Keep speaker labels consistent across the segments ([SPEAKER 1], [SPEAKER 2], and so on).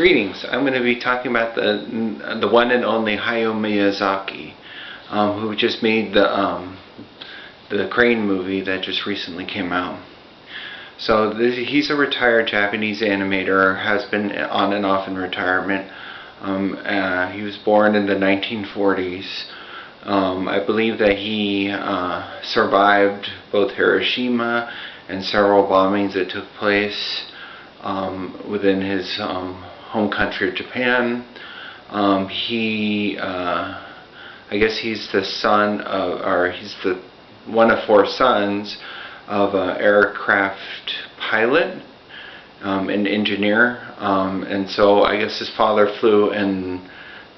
[SPEAKER 1] Greetings. I'm going to be talking about the one and only Hayao Miyazaki, who just made the Crane movie that just recently came out. So he's a retired Japanese animator, has been on and off in retirement. He was born in the 1940s. I believe that he survived both Hiroshima and several bombings that took place within his home country of Japan. I guess he's the son of, or he's the one of four sons of an aircraft pilot, an engineer, and so I guess his father flew in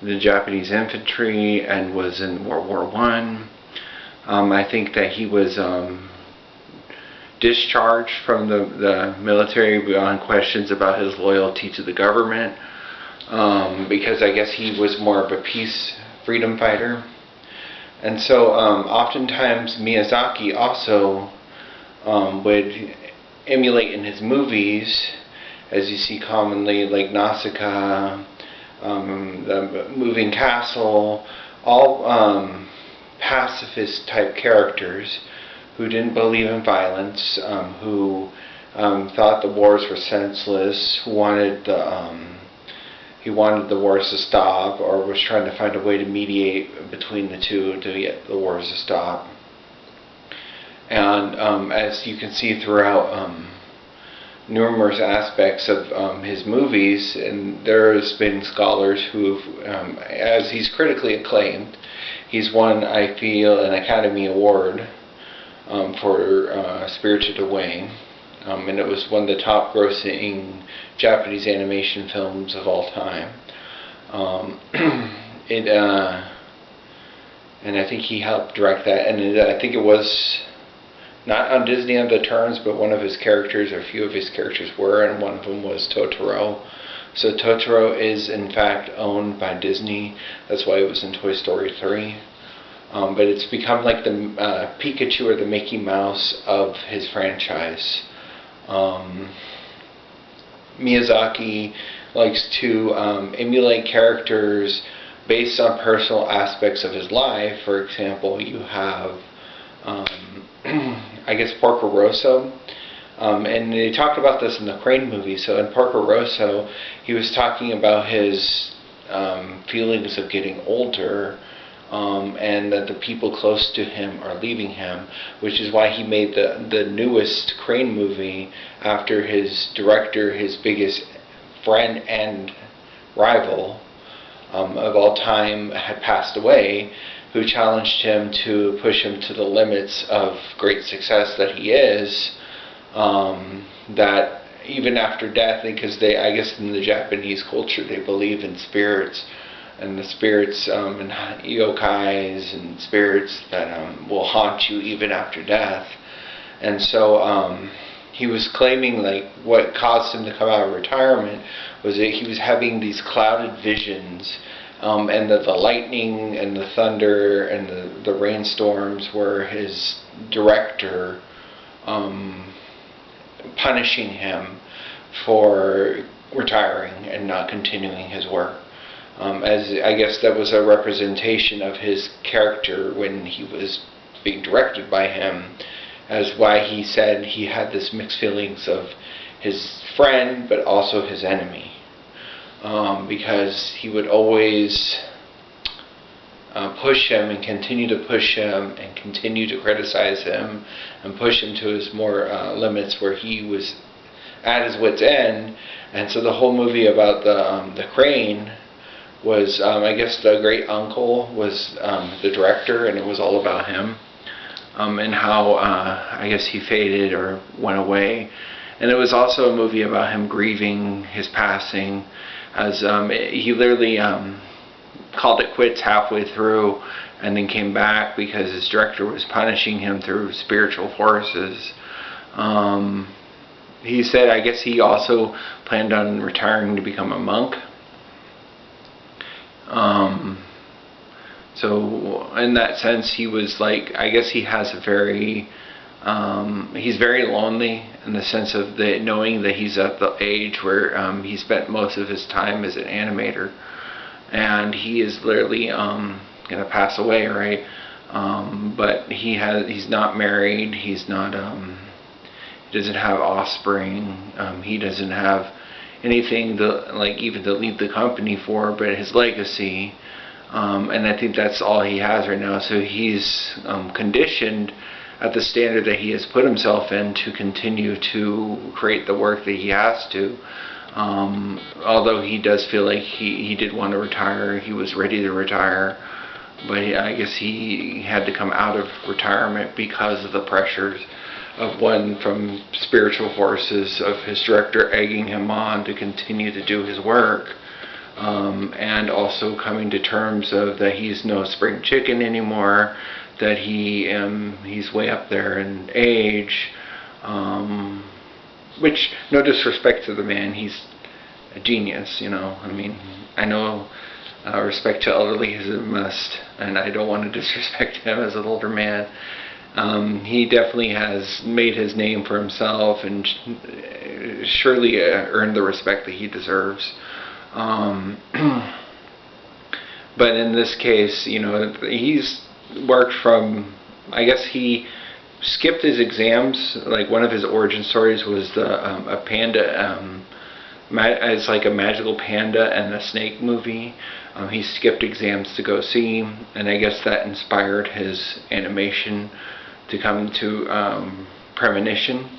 [SPEAKER 1] the Japanese infantry and was in World War I. I think that he was discharged from the military beyond questions about his loyalty to the government, because I guess he was more of a peace freedom fighter. And so oftentimes Miyazaki also would emulate in his movies, as you see commonly, like Nausicaa, the Moving Castle, all pacifist type characters who didn't believe in violence, who thought the wars were senseless, who wanted he wanted the wars to stop, or was trying to find a way to mediate between the two to get the wars to stop. And as you can see throughout numerous aspects of his movies, and there's been scholars who've, as he's critically acclaimed, he's won, I feel, an Academy Award for Spirited Away, and it was one of the top grossing Japanese animation films of all time. And I think he helped direct that, and I think it was not on Disney on the terms, but one of his characters, or a few of his characters were, and one of them was Totoro. So Totoro is in fact owned by Disney. That's why it was in Toy Story 3. But it's become like the Pikachu or the Mickey Mouse of his franchise. Miyazaki likes to emulate characters based on personal aspects of his life. For example, you have I guess Porco Rosso, and they talked about this in the Crane movie. So in Porco Rosso, he was talking about his feelings of getting older, and that the people close to him are leaving him, which is why he made the newest Crane movie after his director, his biggest friend and rival of all time, had passed away, who challenged him to push him to the limits of great success that he is, that even after death, because I guess in the Japanese culture they believe in spirits, and the spirits and yokais and spirits that will haunt you even after death. And so he was claiming, like, what caused him to come out of retirement was that he was having these clouded visions, and that the lightning and the thunder and the rainstorms were his director punishing him for retiring and not continuing his work. As I guess that was a representation of his character when he was being directed by him, as why he said he had this mixed feelings of his friend but also his enemy, because he would always push him and continue to push him and continue to criticize him and push him to his more limits where he was at his wit's end. And so the whole movie about the Crane was, I guess the great uncle was the director, and it was all about him, and how I guess he faded or went away. And it was also a movie about him grieving his passing, as he literally called it quits halfway through and then came back because his director was punishing him through spiritual forces. He said, I guess he also planned on retiring to become a monk. So in that sense, he was like, I guess he has a very He's very lonely in the sense of knowing that he's at the age where he spent most of his time as an animator, and he is literally going to pass away, right? But he's not married. He's not. He doesn't have offspring. He doesn't have anything even to leave the company for, but his legacy. And I think that's all he has right now. So he's conditioned at the standard that he has put himself in to continue to create the work that he has to. Although he does feel like he did want to retire, he was ready to retire, but I guess he had to come out of retirement because of the pressures of one from spiritual forces of his director egging him on to continue to do his work, and also coming to terms of that he's no spring chicken anymore, that he's way up there in age, which, no disrespect to the man, he's a genius, I mean, I know respect to elderly is a must, and I don't want to disrespect him as an older man. He definitely has made his name for himself and surely earned the respect that he deserves. But in this case, he's worked from, I guess he skipped his exams. Like, one of his origin stories was a panda, it's like a magical panda and a snake movie. He skipped exams to go see, and I guess that inspired his animation to come to Premonition.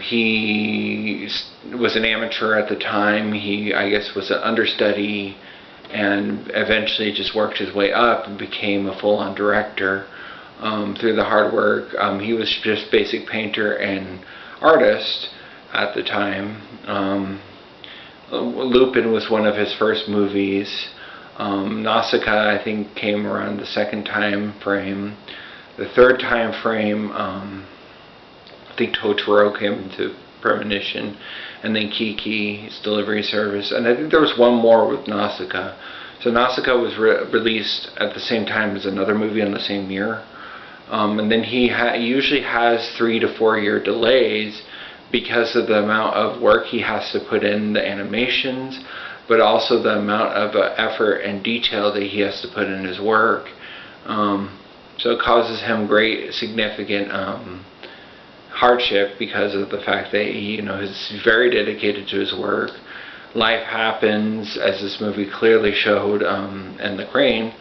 [SPEAKER 1] He was an amateur at the time. He, I guess, was an understudy, and eventually just worked his way up and became a full-on director through the hard work. He was just basic painter and artist at the time. Lupin was one of his first movies. Nausicaa, I think, came around the second time frame. The third time frame, I think Totoro came into Premonition, and then Kiki, his delivery service, and I think there was one more with Nausicaa. So Nausicaa was released at the same time as another movie in the same year, and then he usually has 3 to 4 year delays because of the amount of work he has to put in the animations, but also the amount of effort and detail that he has to put in his work. So it causes him great significant hardship because of the fact that he is very dedicated to his work. Life happens, as this movie clearly showed in The Crane,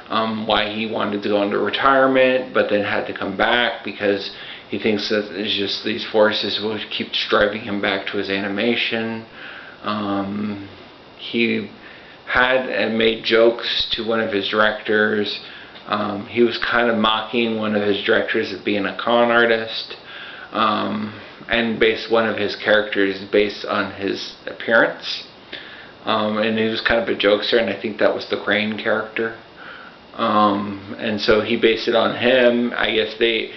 [SPEAKER 1] why he wanted to go into retirement but then had to come back because he thinks that it's just these forces will keep driving him back to his animation. He had made jokes to one of his directors. He was kind of mocking one of his directors as being a con artist, and based one of his characters based on his appearance, and he was kind of a jokester, and I think that was the Crane character, and so he based it on him. I guess the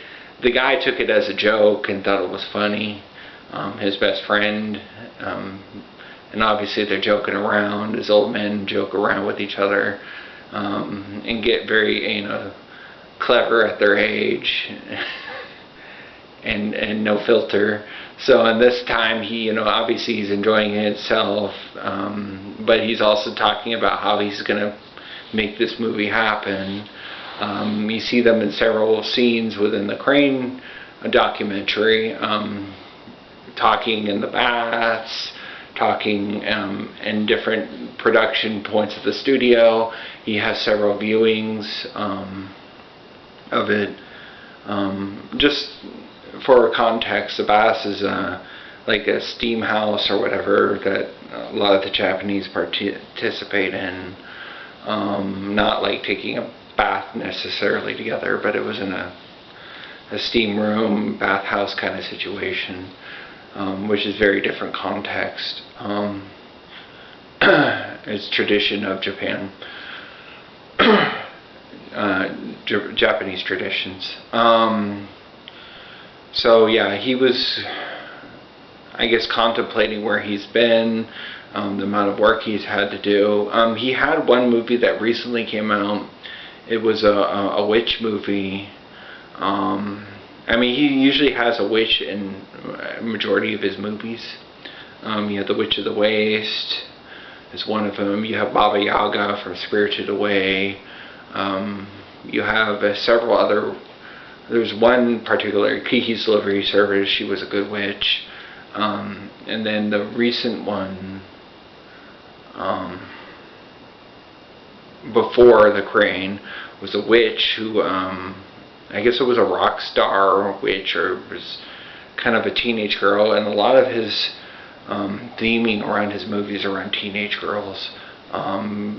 [SPEAKER 1] guy took it as a joke and thought it was funny, his best friend, and obviously they're joking around, as old men joke around with each other, and get very, clever at their age, and no filter. So in this time, he, obviously he's enjoying himself, but he's also talking about how he's going to make this movie happen. You see them in several scenes within the Crane documentary, talking in the baths, talking in different production points of the studio. He has several viewings of it. Just for context, the baths is like a steam house or whatever that a lot of the Japanese participate in. Not like taking a bath necessarily together, but it was in a steam room, bathhouse kind of situation, which is very different context. It's tradition of Japan, Japanese traditions. So yeah, he was, I guess, contemplating where he's been, the amount of work he's had to do. He had one movie that recently came out. It was a witch movie. I mean, he usually has a witch in a majority of his movies. You have the Witch of the Waste is one of them. You have Baba Yaga from Spirited Away. You have several other. There's one particular, Kiki's Delivery Service. She was a good witch. And then the recent one, before The Crane, was a witch who, I guess it was a rock star witch, or was kind of a teenage girl, and a lot of his theming around his movies around teenage girls,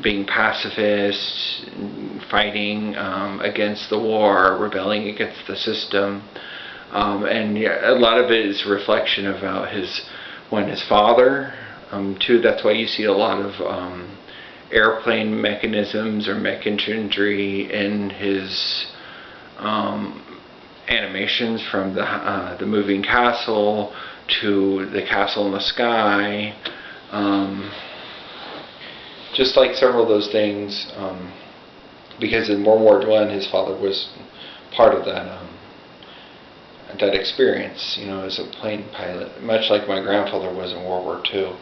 [SPEAKER 1] being pacifists, fighting against the war, rebelling against the system, and yeah, a lot of it is a reflection about his father, too. That's why you see a lot of airplane mechanisms or mech imagery in his animations, from the moving castle to the castle in the sky, just like several of those things, because in World War I his father was part of that that experience, you know, as a plane pilot, much like my grandfather was in World War II.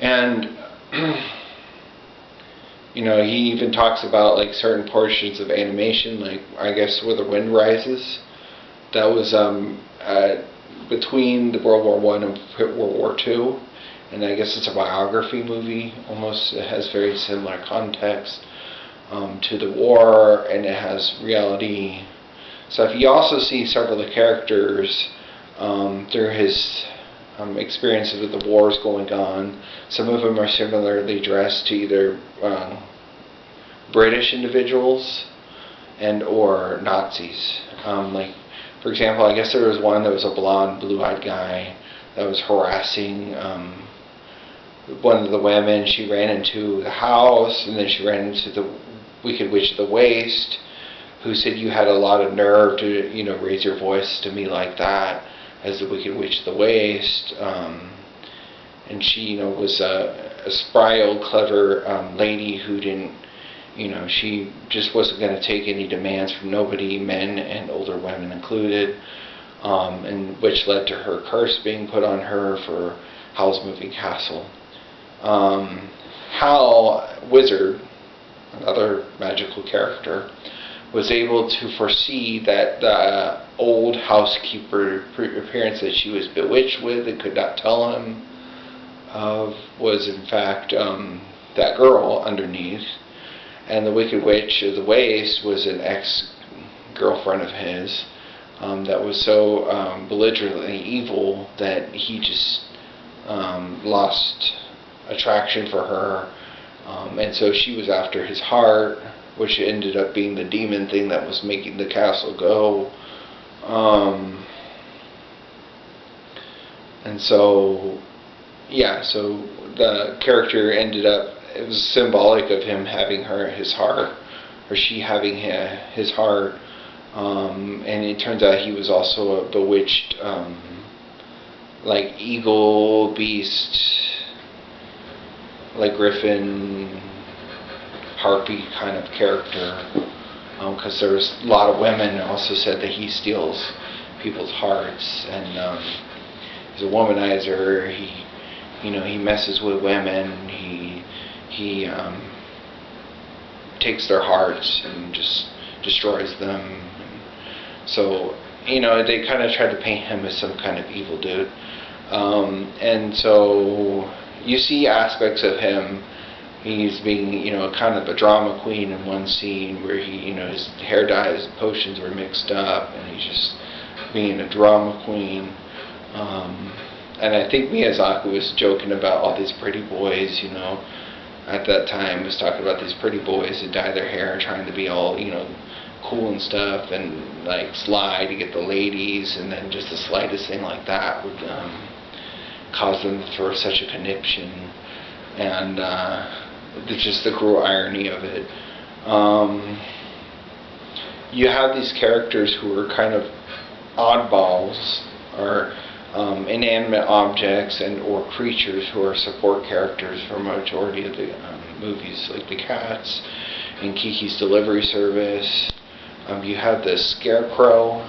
[SPEAKER 1] And you know, he even talks about like certain portions of animation, like I guess Where the Wind Rises. That was between the World War I and World War II, and I guess it's a biography movie. Almost, it has very similar context to the war, and it has reality. So if you also see several of the characters through his experiences with the wars going on. Some of them are similarly dressed to either British individuals and or Nazis. Like, for example, I guess there was one that was a blonde, blue-eyed guy that was harassing one of the women. She ran into the house, and then she ran into the Wicked Witch of the Waste, who said, "You had a lot of nerve to, you know, raise your voice to me like that," as the Wicked Witch of the Waste. And she, you know, was a spry old clever lady who didn't, you know, she just wasn't going to take any demands from nobody, men and older women included, and which led to her curse being put on her for Howl's Moving Castle. Hal Wizard, another magical character, was able to foresee that the old housekeeper appearance that she was bewitched with and could not tell him of was in fact that girl underneath. And the Wicked Witch of the Waste was an ex-girlfriend of his that was so belligerently evil that he just lost attraction for her. And so she was after his heart, which ended up being the demon thing that was making the castle go. And so, yeah, so the character ended up, it was symbolic of him having his heart, or she having his heart. And it turns out he was also a bewitched, like eagle, beast, like griffin, harpy kind of character, because there's a lot of women also said that he steals people's hearts, and he's a womanizer. He messes with women. He takes their hearts and just destroys them. So, you know, they kind of tried to paint him as some kind of evil dude, and so you see aspects of him. He's being, you know, kind of a drama queen in one scene where he, you know, his hair dyes and potions were mixed up, and he's just being a drama queen. And I think Miyazaki was joking about all these pretty boys, you know, at that time, was talking about these pretty boys that dye their hair trying to be all, you know, cool and stuff, and like sly to get the ladies, and then just the slightest thing like that would cause them to throw such a conniption. And just the cruel irony of it. You have these characters who are kind of oddballs, or inanimate objects and or creatures who are support characters for a majority of the movies, like the cats in Kiki's Delivery Service, You have the Scarecrow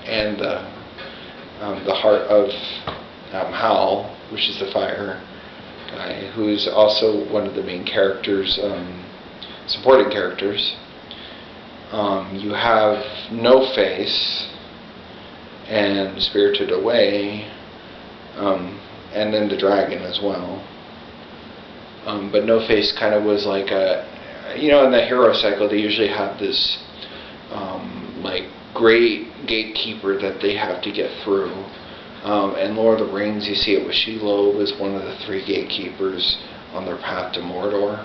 [SPEAKER 1] and the heart of Howl, which is the fire guy, who is also one of the main characters, supporting characters. You have No Face and Spirited Away, and then the dragon as well. But No Face kind of was like in the hero cycle, they usually have this like great gatekeeper that they have to get through. In Lord of the Rings, you see it with Shelob as one of the 3 gatekeepers on their path to Mordor.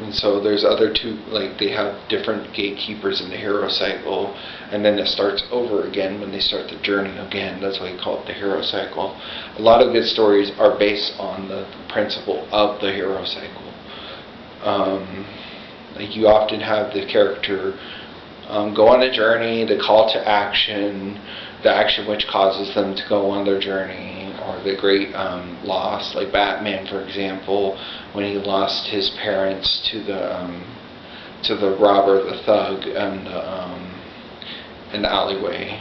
[SPEAKER 1] And so there's other 2, like they have different gatekeepers in the hero cycle, and then it starts over again when they start the journey again. That's why you call it the hero cycle. A lot of good stories are based on the principle of the hero cycle. Like you often have the character go on a journey, the call to action, the action which causes them to go on their journey, or the great loss, like Batman, for example, when he lost his parents to the robber, the thug, in the alleyway,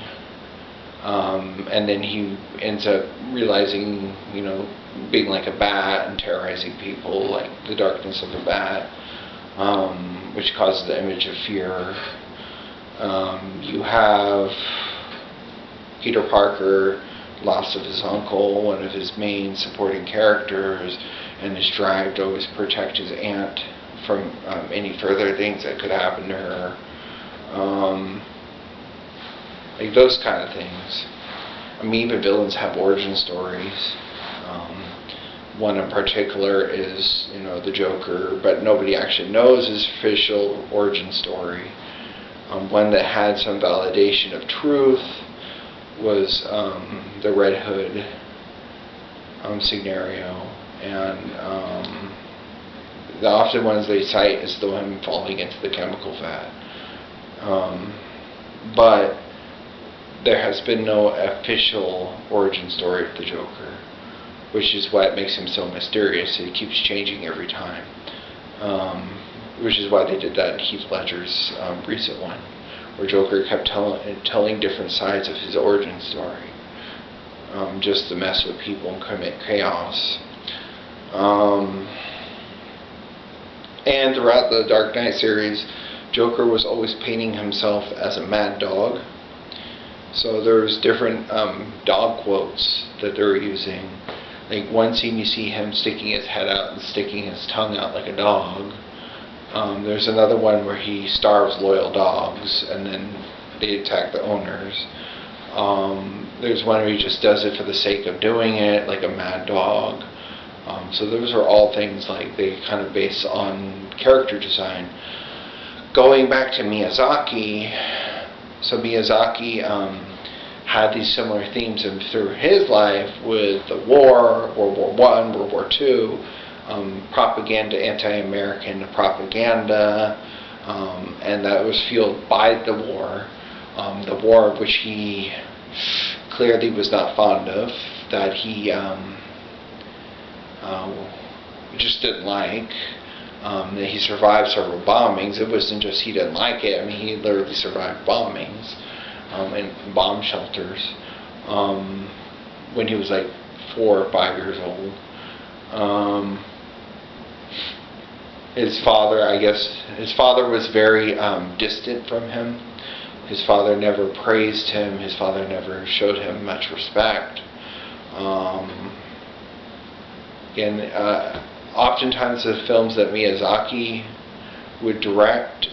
[SPEAKER 1] and then he ends up realizing, being like a bat and terrorizing people, like the darkness of a bat, which causes the image of fear. You have Peter Parker, loss of his uncle, one of his main supporting characters, and his drive to always protect his aunt from any further things that could happen to her. Like those kind of things. I mean, even villains have origin stories. One in particular is, the Joker, but nobody actually knows his official origin story. One that had some validation of truth was the Red Hood scenario, and the often ones they cite is the one falling into the chemical vat. But there has been no official origin story of the Joker, which is what makes him so mysterious. He keeps changing every time, which is why they did that in Heath Ledger's recent one, where Joker kept telling different sides of his origin story, just to mess with people and commit chaos. And throughout the Dark Knight series, Joker was always painting himself as a mad dog. So there's different dog quotes that they're using. Like one scene you see him sticking his head out and sticking his tongue out like a dog. There's another one where he starves loyal dogs and then they attack the owners. There's one where he just does it for the sake of doing it, like a mad dog. So those are all things like they kind of base on character design. Going back to Miyazaki, so Miyazaki had these similar themes through his life with the war, World War I, World War II, propaganda, anti-American propaganda, and that was fueled by the war which he clearly was not fond of, that he just didn't like. That he survived several bombings. It wasn't just he didn't like it. I mean, he literally survived bombings and bomb shelters when he was like 4 or 5 years old. His father was very distant from him. His father never praised him. His father never showed him much respect. Oftentimes the films that Miyazaki would direct,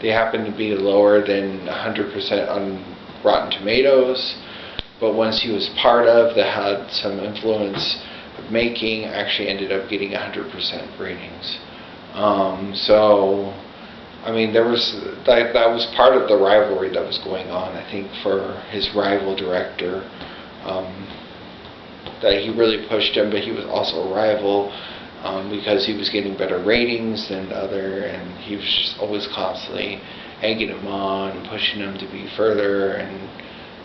[SPEAKER 1] they happen to be lower than 100% on Rotten Tomatoes, but ones he was part of that had some influence of making actually ended up getting 100% ratings. So, I mean, that was part of the rivalry that was going on, I think, for his rival director. That he really pushed him, but he was also a rival because he was getting better ratings than the other, and he was just always constantly egging him on and pushing him to be further, and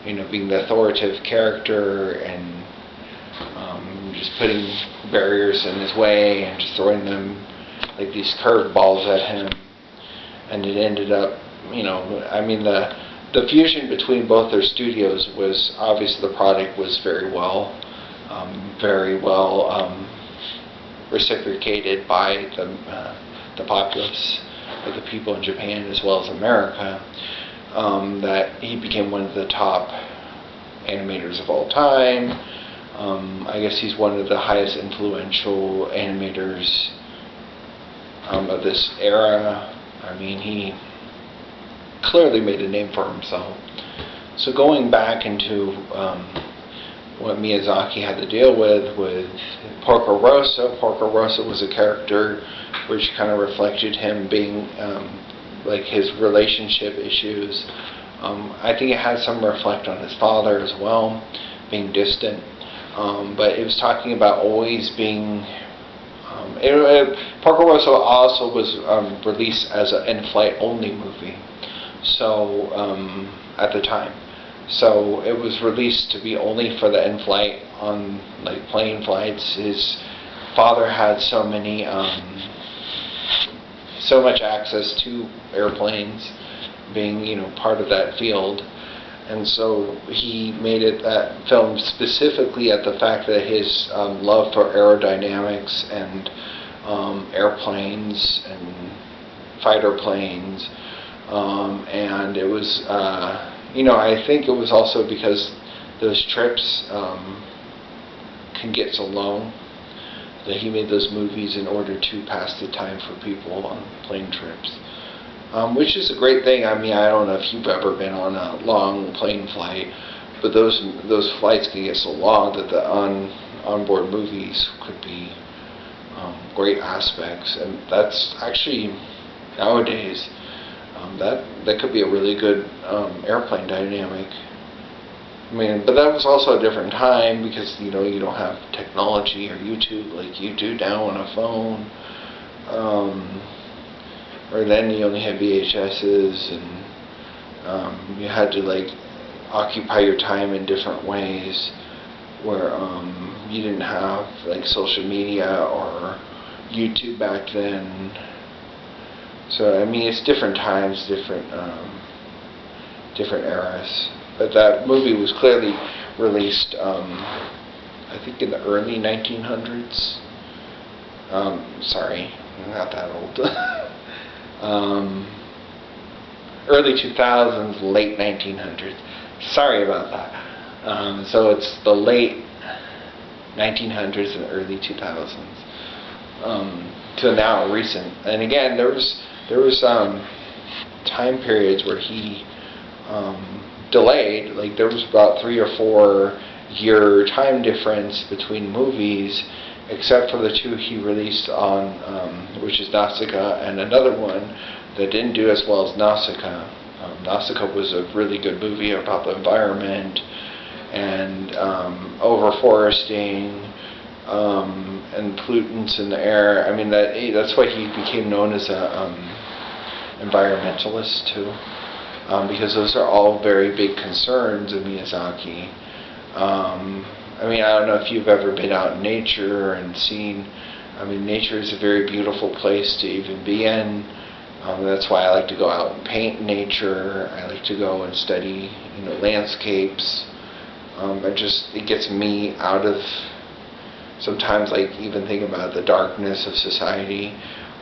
[SPEAKER 1] being the authoritative character, and just putting barriers in his way and just throwing them like these curved balls at him. and it ended up, I mean, the fusion between both their studios was obviously, the product was very well reciprocated by the populace, of the people in Japan as well as America. That he became one of the top animators of all time. I guess he's one of the highest influential animators of this era. I mean, he clearly made a name for himself. So going back into what Miyazaki had to deal with Porco Rosso. Porco Rosso was a character which kind of reflected him being like his relationship issues. I think it had some reflect on his father as well, being distant. But it was talking about always being. Porco Rosso also was released as an in-flight only movie. So at the time. So it was released to be only for the in-flight on like plane flights. His father had so much access to airplanes, being part of that field, and so he made that film specifically at the fact that his love for aerodynamics and airplanes and fighter planes, and it was. I think it was also because those trips can get so long that he made those movies in order to pass the time for people on plane trips, which is a great thing. I mean, I don't know if you've ever been on a long plane flight, but those flights can get so long that the onboard movies could be great aspects, and that's actually nowadays. That could be a really good airplane dynamic. I mean, but that was also a different time because you don't have technology or YouTube like you do now on a phone. Or then you only had VHSs, and you had to like occupy your time in different ways, where you didn't have like social media or YouTube back then. So I mean, it's different times, different eras. But that movie was clearly released, I think, in the early 1900s. Sorry, I'm not that old. Early 2000s, late 1900s. Sorry about that. So it's the late 1900s and early 2000s. To now recent. And again, there was time periods where he delayed. Like there was about 3 or 4 year time difference between movies, except for the 2 he released on, which is Nausicaa, and another one that didn't do as well as Nausicaa. Nausicaa was a really good movie about the environment and overforesting and pollutants in the air. I mean, that's why he became known as a environmentalist too, because those are all very big concerns of Miyazaki. I mean, I don't know if you've ever been out in nature and seen. I mean, nature is a very beautiful place to even be in. That's why I like to go out and paint nature. I like to go and study, landscapes. It gets me out of. Sometimes, like, even thinking about the darkness of society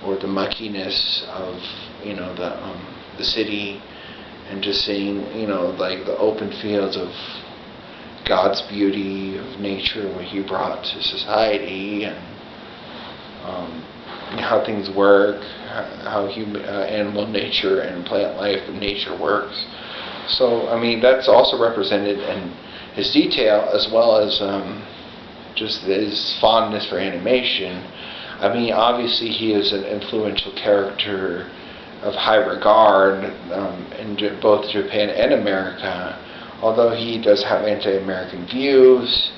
[SPEAKER 1] or the muckiness of, the city, and just seeing, like the open fields of God's beauty of nature, what He brought to society, and how things work, how animal nature and plant life and nature works. So, I mean, that's also represented in his detail as well as just his fondness for animation. I mean, obviously he is an influential character of high regard in both Japan and America, although he does have anti-American views.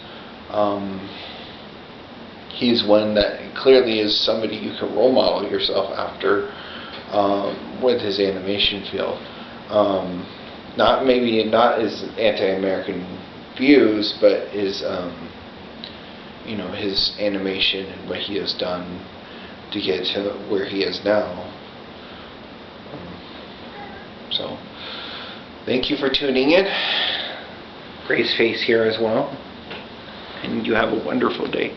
[SPEAKER 1] He's one that clearly is somebody you can role model yourself after with his animation field. Not his anti-American views, but his his animation and what he has done to get to where he is now. So, thank you for tuning in. Gray's face here as well. And you have a wonderful day.